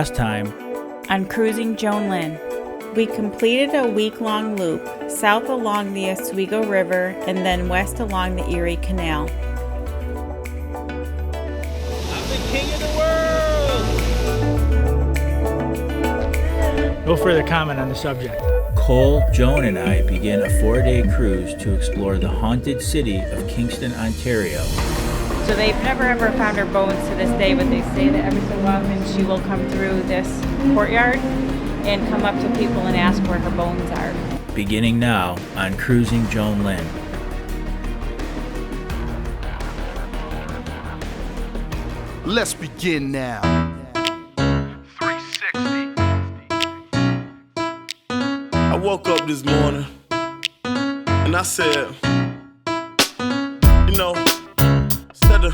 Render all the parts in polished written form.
last time on Cruising Joan Lynn. We completed a week-long loop south along the Oswego River and then west along the Erie Canal. I'm the king of the world! No further comment on the subject. Cole, Joan, and I begin a 4-day cruise to explore the haunted city of Kingston, Ontario. So they've never ever found her bones to this day, but they say that every so often she will come through this courtyard and come up to people and ask where her bones are. Beginning now on Cruising Joan Lynn. Let's begin now. 360. I woke up this morning and I said, you know, instead of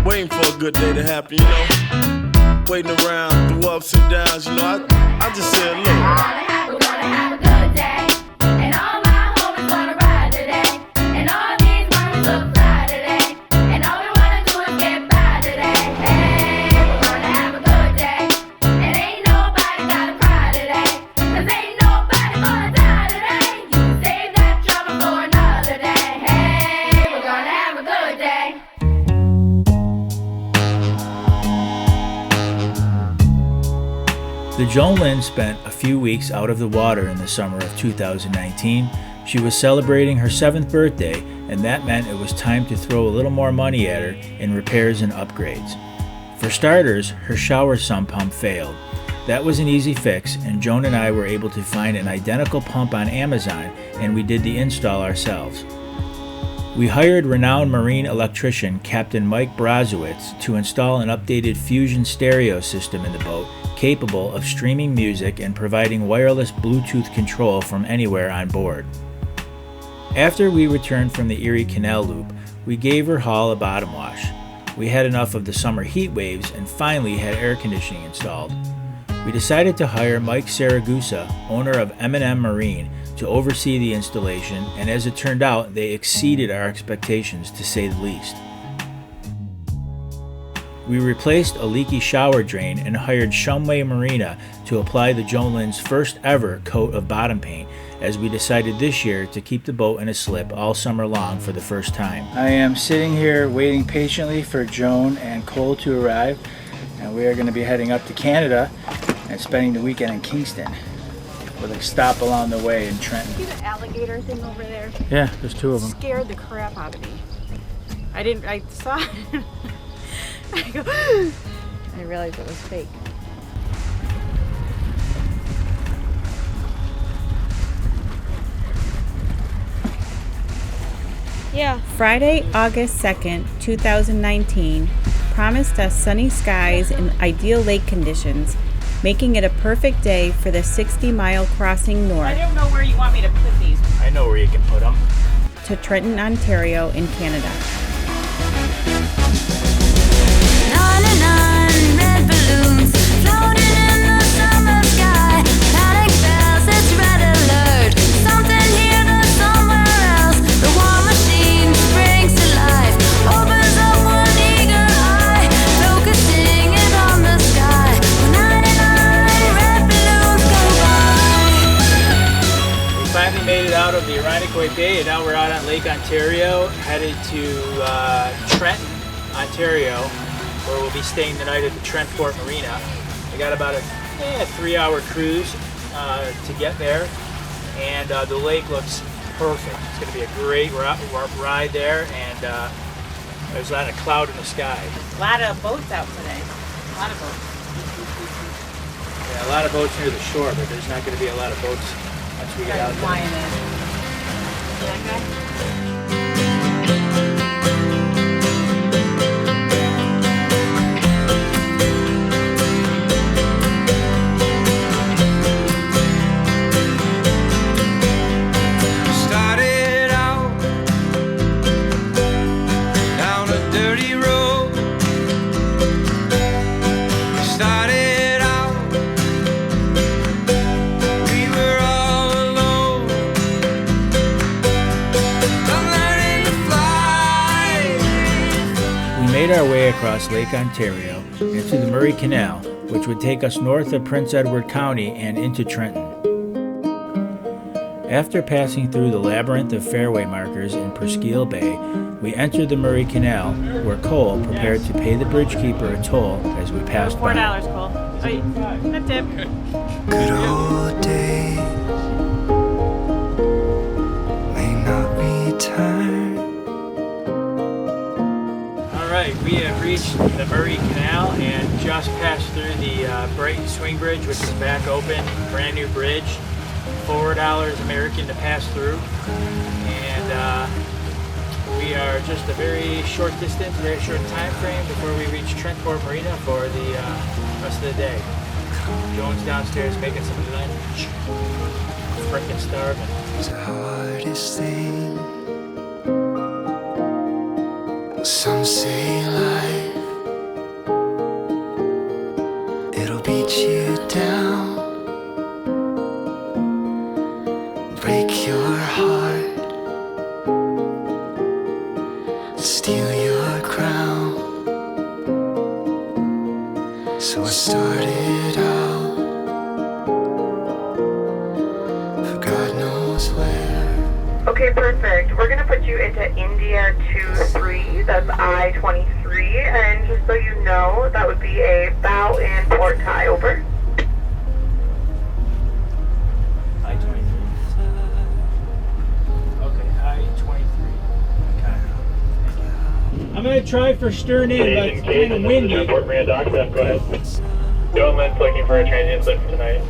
waiting for a good day to happen, you know, waiting around through ups and downs, you know, I just said, look. We're gonna have a good day, and all my homies wanna ride today, and all these mommies look fly today, and all we wanna do is get by today. Hey, we're gonna have a good day, and ain't nobody gotta cry today, 'cause ain't nobody gonna die today. You can save that trouble for another day. Hey, we're gonna have a good day. The Joan Lynn spent a few weeks out of the water in the summer of 2019. She was celebrating her 7th birthday, and that meant it was time to throw a little more money at her in repairs and upgrades. For starters, her shower sump pump failed. That was an easy fix, and Joan and I were able to find an identical pump on Amazon, and we did the install ourselves. We hired renowned marine electrician Captain Mike Brazowitz to install an updated Fusion stereo system in the boat, capable of streaming music and providing wireless Bluetooth control from anywhere on board. After we returned from the Erie Canal Loop, we gave her hull a bottom wash. We had enough of the summer heat waves and finally had air conditioning installed. We decided to hire Mike Saragusa, owner of M&M Marine, to oversee the installation, and as it turned out, they exceeded our expectations, to say the least. We replaced a leaky shower drain and hired Shumway Marina to apply the Joan Lynn's first ever coat of bottom paint, as we decided this year to keep the boat in a slip all summer long for the first time. I am sitting here waiting patiently for Joan and Cole to arrive, and we are going to be heading up to Canada and spending the weekend in Kingston with a stop along the way in Trenton. See the alligator thing over there? Yeah, there's 2 of them. Scared the crap out of me. I saw it. I realized it was fake. Yeah. Friday, August 2nd, 2019 promised us sunny skies and ideal lake conditions, making it a perfect day for the 60-mile crossing north. I don't know where you want me to put these. I know where you can put them. To Trenton, Ontario in Canada. 99 red balloons floating in the summer sky. Panic bells, it's red alert. Something here to somewhere else. The war machine springs to life, opens up one eager eye, focusing it on the sky. 99 red balloons go by. We finally made it out of the Irondequoit Bay, and now we're out on Lake Ontario, headed to Trenton, Ontario, where we'll be staying the night at the Trent Port Marina. We got about a 3-hour cruise to get there, and the lake looks perfect. It's going to be a great ride there, and there's not a cloud in the sky. A lot of boats out today. A lot of boats. Yeah, a lot of boats near the shore, but there's not going to be a lot of boats once we get out there. Flying in. That guy? Made our way across Lake Ontario into the Murray Canal, which would take us north of Prince Edward County and into Trenton. After passing through the labyrinth of fairway markers in Presqu'île Bay, we entered the Murray Canal, where Cole prepared to pay the bridge keeper a toll as we passed by. $4, Cole. Wait, a tip. Good old days may not return. All right, we have reached the Murray Canal and just passed through the Brighton Swing Bridge, which is back open, brand new bridge. $4 American to pass through, and we are just a very short distance, very short time frame before we reach Trent Port Marina for the rest of the day. Joan's downstairs making some lunch. Frickin' starving. It's the hardest thing. Some say life, it'll beat you down, break your heart, steal your crown. So I started out, for God knows where. Okay, perfect. We're going to put you into India 23, that's I-23, and just so you know, that would be a bow in port tie, over. I-23. Okay, I-23. I'm going to try for stern in, but it's kind of windy. Trent Port Marina dock, go ahead. Joan Lynn's looking for a transient slip for tonight.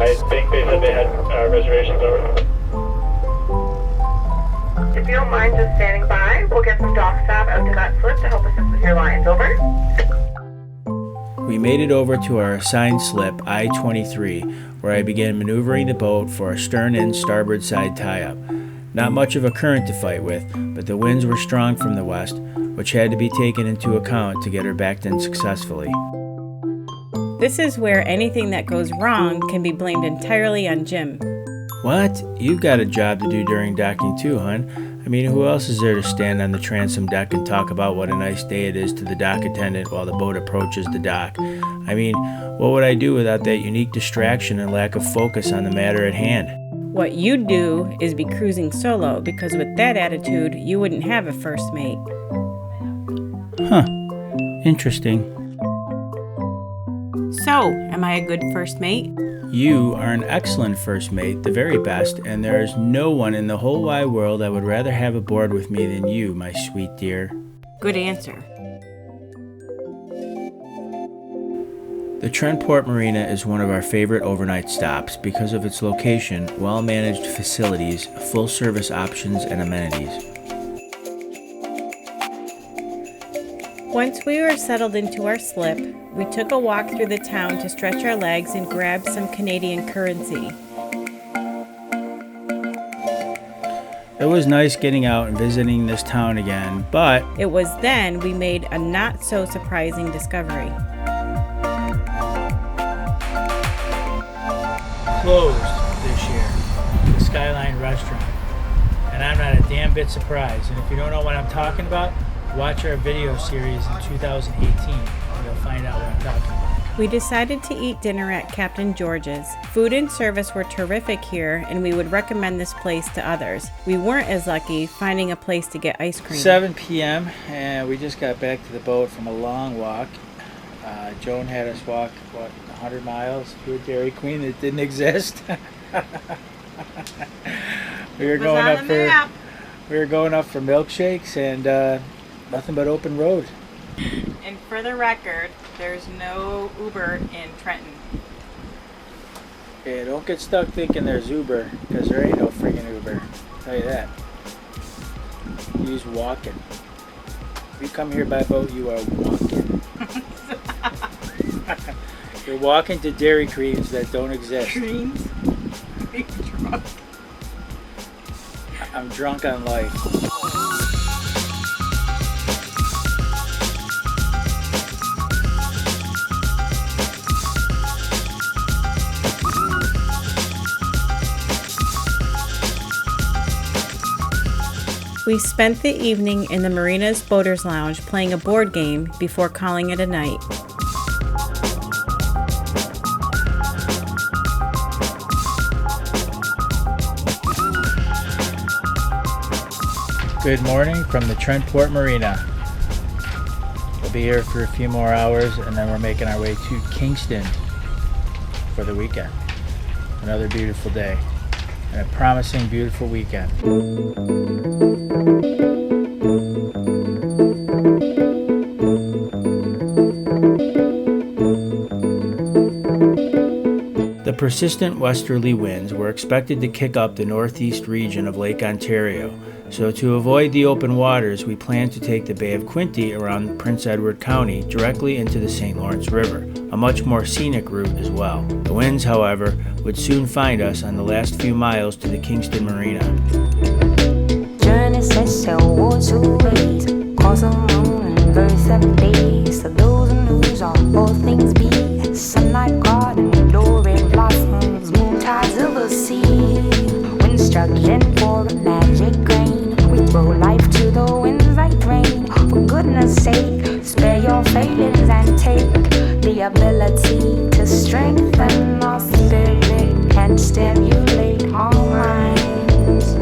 I think they said they had reservations over. If you don't mind just standing by, we'll get some dock staff out to that slip to help assist with your lines, over. We made it over to our assigned slip, I-23, where I began maneuvering the boat for a stern-in starboard side tie-up. Not much of a current to fight with, but the winds were strong from the west, which had to be taken into account to get her backed in successfully. This is where anything that goes wrong can be blamed entirely on Jim. What? You've got a job to do during docking too, hun. I mean, who else is there to stand on the transom deck and talk about what a nice day it is to the dock attendant while the boat approaches the dock? I mean, what would I do without that unique distraction and lack of focus on the matter at hand? What you'd do is be cruising solo, because with that attitude, you wouldn't have a first mate. Huh. Interesting. So, am I a good first mate? You are an excellent first mate, the very best, and there is no one in the whole wide world I would rather have aboard with me than you, my sweet dear. Good answer. The Trent Port Marina is one of our favorite overnight stops because of its location, well-managed facilities, full-service options, and amenities. Once we were settled into our slip, we took a walk through the town to stretch our legs and grab some Canadian currency. It was nice getting out and visiting this town again, but It was then we made a not-so-surprising discovery. Closed this year, the Skyline Restaurant. And I'm not a damn bit surprised. And if you don't know what I'm talking about, watch our video series in 2018 and you'll find out what I'm talking about. We decided to eat dinner at Captain George's. Food and service were terrific here, and we would recommend this place to others. We weren't as lucky finding a place to get ice cream. 7 p.m. and we just got back to the boat from a long walk. Joan had us walk, 100 miles to a Dairy Queen that didn't exist. we were going up for milkshakes and nothing but open road. And for the record, there's no Uber in Trenton. Yeah, don't get stuck thinking there's Uber, because there ain't no friggin' Uber. I'll tell you that. You just walking. If you come here by boat, you are walking. You're walking to Dairy Queens that don't exist. Greens? Are you drunk? I'm drunk on life. We spent the evening in the Marina's Boaters Lounge playing a board game before calling it a night. Good morning from the Trent Port Marina. We'll be here for a few more hours and then we're making our way to Kingston for the weekend. Another beautiful day and a promising beautiful weekend. The persistent westerly winds were expected to kick up the northeast region of Lake Ontario, so to avoid the open waters, we planned to take the Bay of Quinte around Prince Edward County directly into the St. Lawrence River, a much more scenic route as well. The winds, however, would soon find us on the last few miles to the Kingston Marina. Journey says waterways, cause a moon and very 7 days. So those who lose all things be. Sunlight garden, glory blossoms, moon tides of the sea. Wind struggling for a magic grain. We throw life to the winds like rain. For goodness sake, spare your failings and take the ability to strengthen our spirit and stimulate our minds.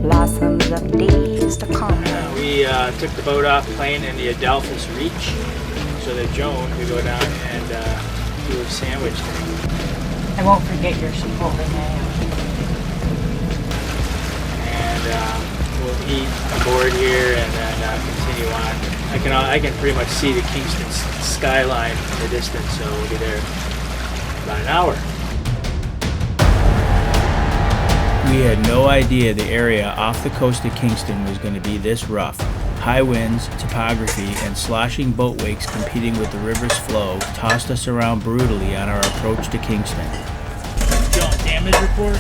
Blossoms of days to come. We took the boat off playing in the Adelphus Reach so that Joan could go down and do a sandwich thing. I won't forget your Chipotle mayo. And we'll eat aboard here and then continue on. I can pretty much see the Kingston skyline in the distance, so we'll be there in about an hour. We had no idea the area off the coast of Kingston was going to be this rough. High winds, topography, and sloshing boat wakes competing with the river's flow tossed us around brutally on our approach to Kingston. Joan, damage report?